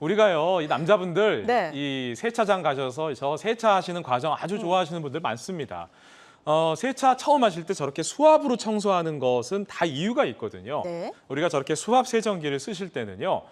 우리가요, 이 남자분들 네. 이 세차장 가셔서 저 세차하시는 과정 아주 좋아하시는 분들 많습니다. 세차 처음 하실 때 저렇게 수압으로 청소하는 것은 다 이유가 있거든요. 네. 우리가 저렇게 수압 세정기를 쓰실 때는요,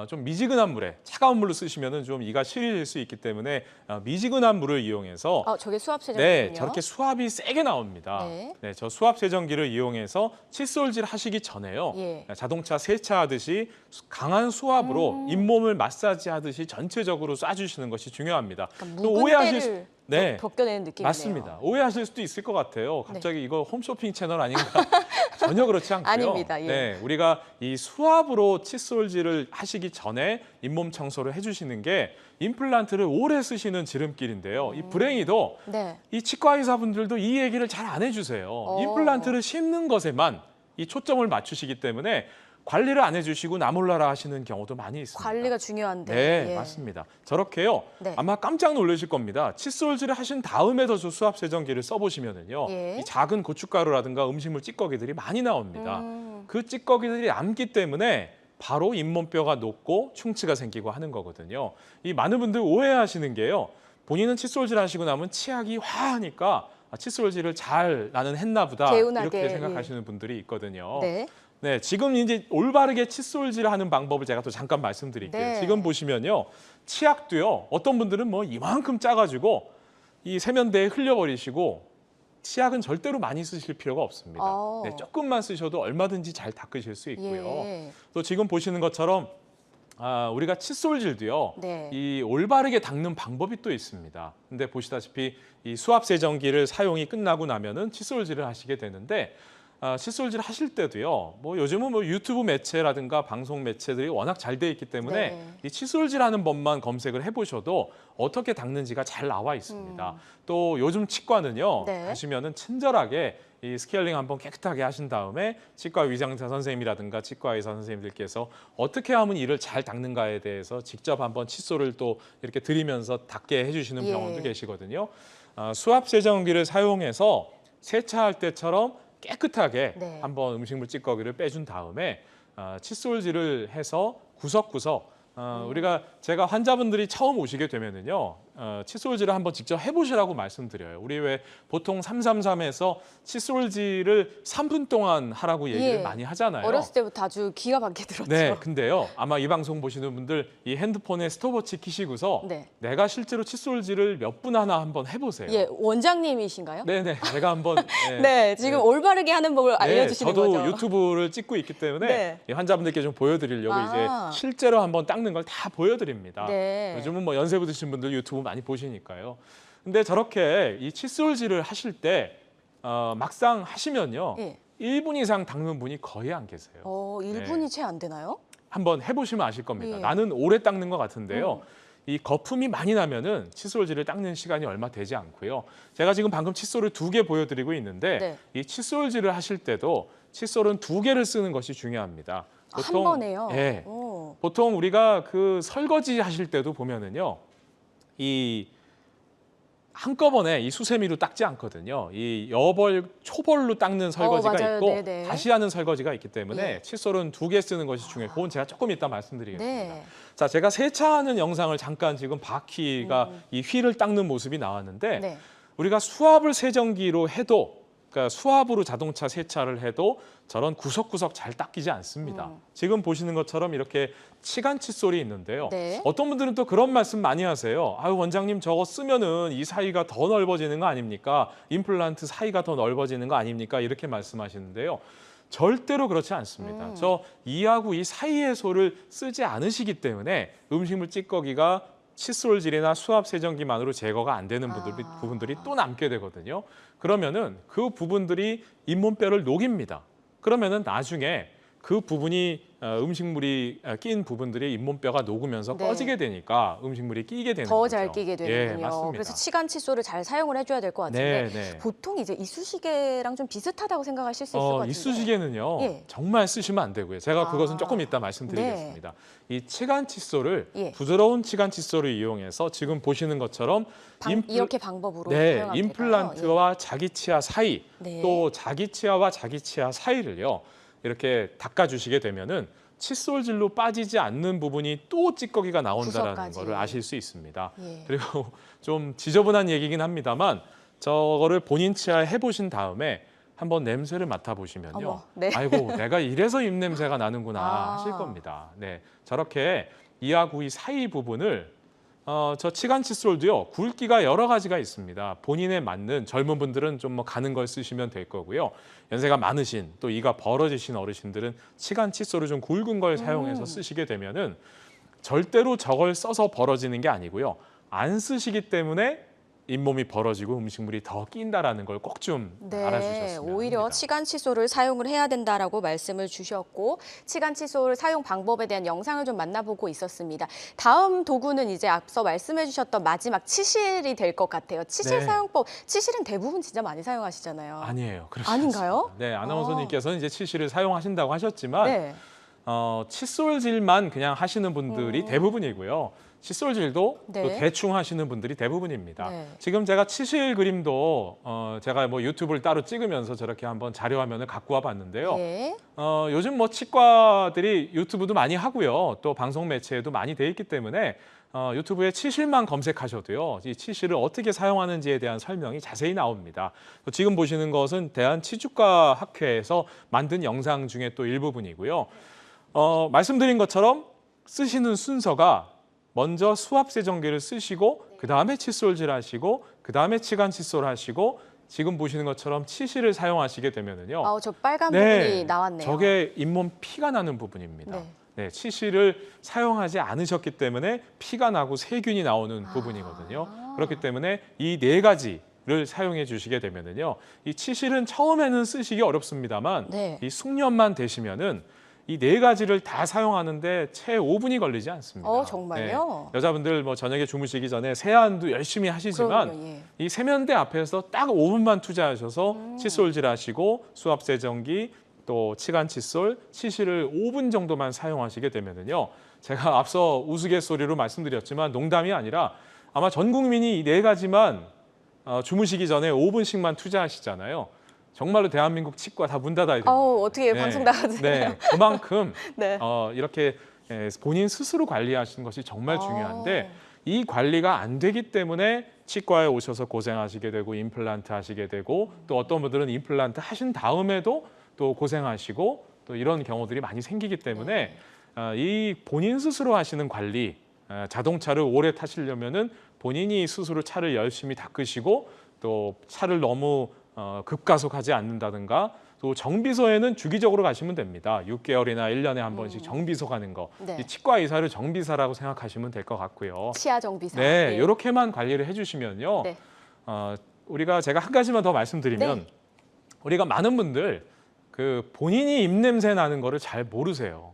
좀 미지근한 물에 차가운 물로 쓰시면은 좀 이가 시리질 수 있기 때문에 미지근한 물을 이용해서 저게 수압 세정기군요. 네, 저렇게 수압이 세게 나옵니다. 네. 네, 저 수압 세정기를 이용해서 칫솔질 하시기 전에요. 예. 자동차 세차하듯이 강한 수압으로 잇몸을 마사지하듯이 전체적으로 쏴주시는 것이 중요합니다. 그러니까 또 묵은 때를 네, 벗겨내는 느낌이네요. 맞습니다. 오해하실 수도 있을 것 같아요. 갑자기 이거 홈쇼핑 채널 아닌가? 전혀 그렇지 않고요. 아닙니다. 예. 네, 우리가 이 수압으로 칫솔질을 하시기 전에 잇몸 청소를 해주시는 게 임플란트를 오래 쓰시는 지름길인데요. 이 불행히도 네. 이 치과 의사분들도 이 얘기를 잘 안 해주세요. 임플란트를 심는 것에만 이 초점을 맞추시기 때문에 관리를 안 해주시고 나몰라라 하시는 경우도 많이 있습니다. 관리가 중요한데. 네, 예. 맞습니다. 저렇게요. 네. 아마 깜짝 놀라실 겁니다. 칫솔질을 하신 다음에도 저 수압 세정기를 써보시면은요, 예. 이 작은 고춧가루라든가 음식물 찌꺼기들이 많이 나옵니다. 그 찌꺼기들이 남기 때문에 바로 잇몸뼈가 녹고 충치가 생기고 하는 거거든요. 이 많은 분들 오해하시는 게요. 본인은 칫솔질 하시고 나면 치약이 화하니까 칫솔질을 잘 나는 했나 보다 개운하게, 이렇게 생각하시는 분들이 있거든요. 네. 네, 지금 이제 올바르게 칫솔질을 하는 방법을 제가 또 잠깐 말씀드릴게요. 네. 지금 보시면요, 치약도요. 어떤 분들은 뭐 이만큼 짜가지고 이 세면대에 흘려버리시고 치약은 절대로 많이 쓰실 필요가 없습니다. 네, 조금만 쓰셔도 얼마든지 잘 닦으실 수 있고요. 예. 또 지금 보시는 것처럼 우리가 칫솔질도요. 네. 이 올바르게 닦는 방법이 또 있습니다. 근데 보시다시피 이 수압 세정기를 사용이 끝나고 나면은 칫솔질을 하시게 되는데 칫솔질 하실 때도요. 뭐 요즘은 뭐 유튜브 매체라든가 방송 매체들이 워낙 잘 돼 있기 때문에 네. 이 칫솔질하는 법만 검색을 해보셔도 어떻게 닦는지가 잘 나와 있습니다. 또 요즘 치과는요. 네. 가시면은 친절하게 이 스케일링 한번 깨끗하게 하신 다음에 치과 위장사 선생님이라든가 치과 의사 선생님들께서 어떻게 하면 이를 잘 닦는가에 대해서 직접 한번 칫솔을 또 이렇게 드리면서 닦게 해주시는 예. 병원도 계시거든요. 수압 세정기를 사용해서 세차할 때처럼 깨끗하게 네. 한번 음식물 찌꺼기를 빼준 다음에 칫솔질을 해서 구석구석 제가 환자분들이 처음 오시게 되면은요 칫솔질을 한번 직접 해보시라고 말씀드려요. 우리 왜 보통 333에서 칫솔질을 3분 동안 하라고 얘기를 예. 많이 하잖아요. 어렸을 때부터 아주 기가 막히게 들었죠. 네, 근데요 아마 이 방송 보시는 분들 이 핸드폰에 스톱워치 키시고서 네. 내가 실제로 칫솔질을 몇 분 하나 한번 해보세요. 예, 원장님이신가요? 네네, 제가 한번 네, 지금 올바르게 하는 법을 알려주시는 저도 거죠. 유튜브를 찍고 있기 때문에 네. 이 환자분들께 좀 보여드리려고 이제 실제로 한번 닦는 걸 다 보여드립니다. 네. 요즘은 뭐 연세 드신 분들 유튜브 많이 보시니까요. 근데 저렇게 이 칫솔질을 하실 때 막상 하시면요. 예. 1분 이상 닦는 분이 거의 안 계세요. 1분이 채 안 되나요? 한번 해보시면 아실 겁니다. 예. 나는 오래 닦는 것 같은데요. 이 거품이 많이 나면은 칫솔질을 닦는 시간이 얼마 되지 않고요. 제가 지금 방금 칫솔을 2개 보여드리고 있는데 네. 이 칫솔질을 하실 때도 칫솔은 2개를 쓰는 것이 중요합니다. 한 번에요? 예. 오. 보통 우리가 그 설거지 하실 때도 보면은요. 이 한꺼번에 이 수세미로 닦지 않거든요. 이 여벌, 초벌로 닦는 설거지가 맞아요. 있고 네네. 다시 하는 설거지가 있기 때문에 예. 칫솔은 2개 쓰는 것이 중요해요. 그건 제가 조금 이따 말씀드리겠습니다. 네. 자, 제가 세차하는 영상을 잠깐 지금 바퀴가 이 휠을 닦는 모습이 나왔는데 네. 우리가 수압을 세정기로 해도 그러니까 수압으로 자동차 세차를 해도 저런 구석구석 잘 닦이지 않습니다. 지금 보시는 것처럼 이렇게 치간 칫솔이 있는데요. 네. 어떤 분들은 또 그런 말씀 많이 하세요. 아유, 원장님 저거 쓰면은 이 사이가 더 넓어지는 거 아닙니까? 임플란트 사이가 더 넓어지는 거 아닙니까? 이렇게 말씀하시는데요. 절대로 그렇지 않습니다. 저 이하고 이 사이의 소를 쓰지 않으시기 때문에 음식물 찌꺼기가 칫솔질이나 수압 세정기만으로 제거가 안 되는 부분들이 또 남게 되거든요. 그러면은 그 부분들이 잇몸뼈를 녹입니다. 그러면은 나중에 그 부분이 음식물이 낀 부분들이 잇몸뼈가 녹으면서 네. 꺼지게 되니까 음식물이 끼게 되는 더 거죠. 잘 끼게 되는군요. 예, 맞습니다. 그래서 치간 칫솔을 잘 사용을 해줘야 될 것 같은데 네, 네. 보통 이제 이쑤시개랑 좀 비슷하다고 생각하실 수 있을 것 같은데 이쑤시개는요. 예. 정말 쓰시면 안 되고요. 제가 그것은 조금 이따 말씀드리겠습니다. 이 치간 칫솔을 예. 부드러운 치간 칫솔을 이용해서 지금 보시는 것처럼 이렇게 방법으로 네, 사용하면 임플란트와 자기 치아 사이 네. 또 자기 치아와 자기 치아 사이를요. 이렇게 닦아주시게 되면은 칫솔질로 빠지지 않는 부분이 또 찌꺼기가 나온다는 구석까지. 거를 아실 수 있습니다. 예. 그리고 좀 지저분한 얘기긴 합니다만 저거를 본인 치아에 해보신 다음에 한번 냄새를 맡아보시면요. 어머, 네. 아이고 내가 이래서 입냄새가 나는구나 아. 하실 겁니다. 네, 저렇게 이하 구이 사이 부분을 저 치간 칫솔도요. 굵기가 여러 가지가 있습니다. 본인에 맞는 젊은 분들은 좀 뭐 가는 걸 쓰시면 될 거고요. 연세가 많으신 또 이가 벌어지신 어르신들은 치간 칫솔을 좀 굵은 걸 사용해서 쓰시게 되면은 절대로 저걸 써서 벌어지는 게 아니고요. 안 쓰시기 때문에 잇몸이 벌어지고 음식물이 더 낀다라는 걸 꼭 좀 네, 알아주셨으면 오히려 합니다. 치간 칫솔을 사용을 해야 된다라고 말씀을 주셨고 치간 칫솔 사용 방법에 대한 영상을 좀 만나보고 있었습니다. 다음 도구는 이제 앞서 말씀해 주셨던 마지막 치실이 될 것 같아요. 치실 네. 사용법, 치실은 대부분 진짜 많이 사용하시잖아요. 아니에요. 그렇지 아닌가요? 않습니다. 네, 아나운서님께서는 이제 치실을 사용하신다고 하셨지만 네. 칫솔질만 그냥 하시는 분들이 대부분이고요. 칫솔질도 네. 또 대충 하시는 분들이 대부분입니다. 네. 지금 제가 치실 그림도 제가 뭐 유튜브를 따로 찍으면서 저렇게 한번 자료 화면을 갖고 와봤는데요. 예. 요즘 뭐 치과들이 유튜브도 많이 하고요. 또 방송 매체에도 많이 돼 있기 때문에 유튜브에 치실만 검색하셔도요. 이 치실을 어떻게 사용하는지에 대한 설명이 자세히 나옵니다. 지금 보시는 것은 대한치주과학회에서 만든 영상 중에 또 일부분이고요. 말씀드린 것처럼 쓰시는 순서가 먼저 수압세정기를 쓰시고 그다음에 칫솔질 하시고 그다음에 치간 칫솔 하시고 지금 보시는 것처럼 치실을 사용하시게 되면은요. 저 빨간 부분이 나왔네요. 저게 잇몸 피가 나는 부분입니다. 네. 네, 치실을 사용하지 않으셨기 때문에 피가 나고 세균이 나오는 부분이거든요. 그렇기 때문에 이 네 가지를 사용해 주시게 되면은요. 이 치실은 처음에는 쓰시기 어렵습니다만 네. 이 숙련만 되시면은 이 네 가지를 다 사용하는데 채 5분이 걸리지 않습니다. 정말요? 네, 여자분들 뭐 저녁에 주무시기 전에 세안도 열심히 하시지만 그럼요, 예. 이 세면대 앞에서 딱 5분만 투자하셔서 칫솔질 하시고 수압세정기 또 치간 칫솔, 치실을 5분 정도만 사용하시게 되면은요. 제가 앞서 우스갯소리로 말씀드렸지만 농담이 아니라 아마 전 국민이 이 네 가지만 주무시기 전에 5분씩만 투자하시잖아요. 정말로 대한민국 치과 다 문 닫아야 됩니다. 어떻게 방송 나가도 되나요? 네, 그만큼 네. 이렇게 본인 스스로 관리하시는 것이 정말 중요한데 이 관리가 안 되기 때문에 치과에 오셔서 고생하시게 되고 임플란트 하시게 되고 또 어떤 분들은 임플란트 하신 다음에도 또 고생하시고 또 이런 경우들이 많이 생기기 때문에 이 본인 스스로 하시는 관리, 자동차를 오래 타시려면은 본인이 스스로 차를 열심히 닦으시고 또 차를 너무 급가속하지 않는다든가 또 정비소에는 주기적으로 가시면 됩니다. 6개월이나 1년에 한 번씩 정비소 가는 거. 네. 이 치과 의사를 정비사라고 생각하시면 될 것 같고요. 치아 정비사. 네, 예. 이렇게만 관리를 해주시면요. 네. 우리가 제가 한 가지만 더 말씀드리면 네. 우리가 많은 분들 그 본인이 입냄새 나는 거를 잘 모르세요.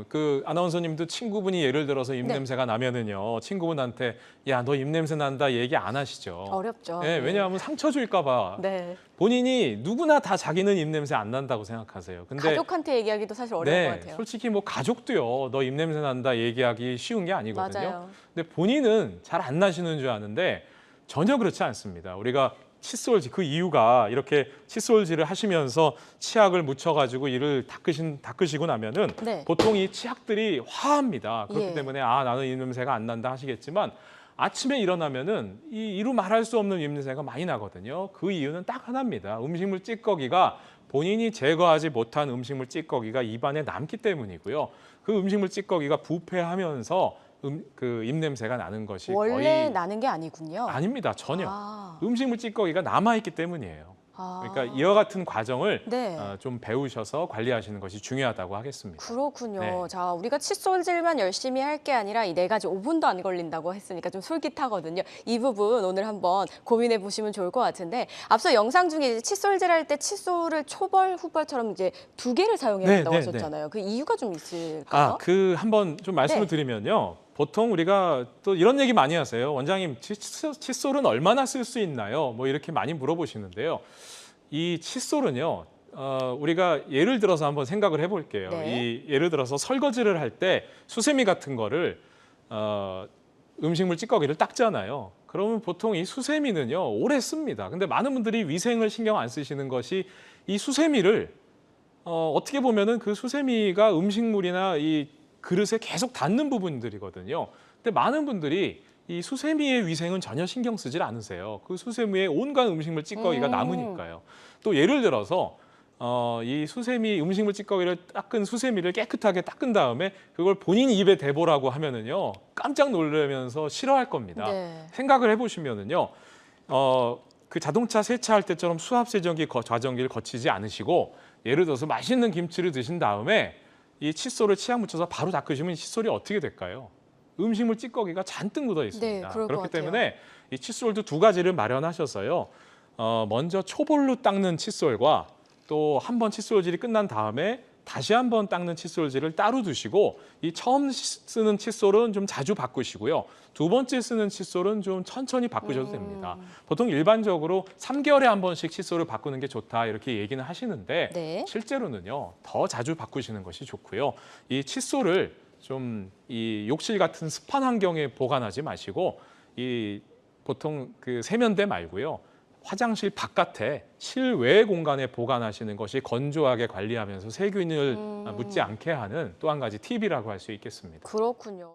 그 아나운서님도 친구분이 예를 들어서 입냄새가 나면은요 친구분한테 야 너 입냄새 난다 얘기 안 하시죠. 어렵죠. 네, 왜냐하면 상처 줄까봐. 네. 본인이 누구나 다 자기는 입냄새 안 난다고 생각하세요. 근데 가족한테 얘기하기도 사실 어려운 것 같아요. 솔직히 뭐 가족도요 너 입냄새 난다 얘기하기 쉬운 게 아니거든요. 맞아요. 근데 본인은 잘 안 나시는 줄 아는데 전혀 그렇지 않습니다. 우리가 칫솔질 그 이유가 이렇게 칫솔질을 하시면서 치약을 묻혀가지고 이를 닦으시고 나면은 네. 보통 이 치약들이 화합니다. 그렇기 예. 때문에 나는 이 냄새가 안 난다 하시겠지만 아침에 일어나면은 이루 말할 수 없는 입냄새가 많이 나거든요. 그 이유는 딱 하나입니다. 음식물 찌꺼기가 본인이 제거하지 못한 음식물 찌꺼기가 입안에 남기 때문이고요. 그 음식물 찌꺼기가 부패하면서 그 입냄새가 나는 것이 원래 거의 나는 게 아니군요. 아닙니다. 전혀. 아. 음식물 찌꺼기가 남아있기 때문이에요. 아. 그러니까 이와 같은 과정을 네. 좀 배우셔서 관리하시는 것이 중요하다고 하겠습니다. 그렇군요. 네. 자, 우리가 칫솔질만 열심히 할 게 아니라 이 네 가지 5분도 안 걸린다고 했으니까 좀 솔깃하거든요. 이 부분 오늘 한번 고민해 보시면 좋을 것 같은데 앞서 영상 중에 이제 칫솔질 할 때 칫솔을 초벌, 후벌처럼 이제 두 개를 사용해야 네, 된다고 네, 하셨잖아요. 그 이유가 좀 있을까요? 그 한번 좀 말씀을 네. 드리면요. 보통 우리가 또 이런 얘기 많이 하세요. 원장님, 칫솔은 얼마나 쓸 수 있나요? 뭐 이렇게 많이 물어보시는데요. 이 칫솔은요. 우리가 예를 들어서 한번 생각을 해볼게요. 네. 예를 들어서 설거지를 할 때 수세미 같은 거를 음식물 찌꺼기를 닦잖아요. 그러면 보통 이 수세미는요 오래 씁니다. 근데 많은 분들이 위생을 신경 안 쓰시는 것이 이 수세미를 어떻게 보면은 그 수세미가 음식물이나 이 그릇에 계속 닿는 부분들이거든요. 근데 많은 분들이 이 수세미의 위생은 전혀 신경 쓰질 않으세요. 그 수세미에 온갖 음식물 찌꺼기가 남으니까요. 또 예를 들어서 이 수세미 음식물 찌꺼기를 닦은 수세미를 깨끗하게 닦은 다음에 그걸 본인 입에 대보라고 하면은요 깜짝 놀라면서 싫어할 겁니다. 네. 생각을 해보시면은요 그 자동차 세차할 때처럼 수압 세정기 과정기를 거치지 않으시고 예를 들어서 맛있는 김치를 드신 다음에 이 칫솔을 치약 묻혀서 바로 닦으시면 이 칫솔이 어떻게 될까요? 음식물 찌꺼기가 잔뜩 묻어 있습니다. 네, 그럴 것 그렇기 같아요. 때문에 이 칫솔도 두 가지를 마련하셔서요. 먼저 초벌로 닦는 칫솔과 또 한 번 칫솔질이 끝난 다음에 다시 한 번 닦는 칫솔질을 따로 두시고 이 처음 쓰는 칫솔은 좀 자주 바꾸시고요. 두 번째 쓰는 칫솔은 좀 천천히 바꾸셔도 됩니다. 보통 일반적으로 3개월에 한 번씩 칫솔을 바꾸는 게 좋다 이렇게 얘기는 하시는데 네. 실제로는요. 더 자주 바꾸시는 것이 좋고요. 이 칫솔을 좀 이 욕실 같은 습한 환경에 보관하지 마시고 이 보통 그 세면대 말고요. 화장실 바깥에 실외 공간에 보관하시는 것이 건조하게 관리하면서 세균을 묻지 않게 하는 또 한 가지 팁이라고 할 수 있겠습니다. 그렇군요.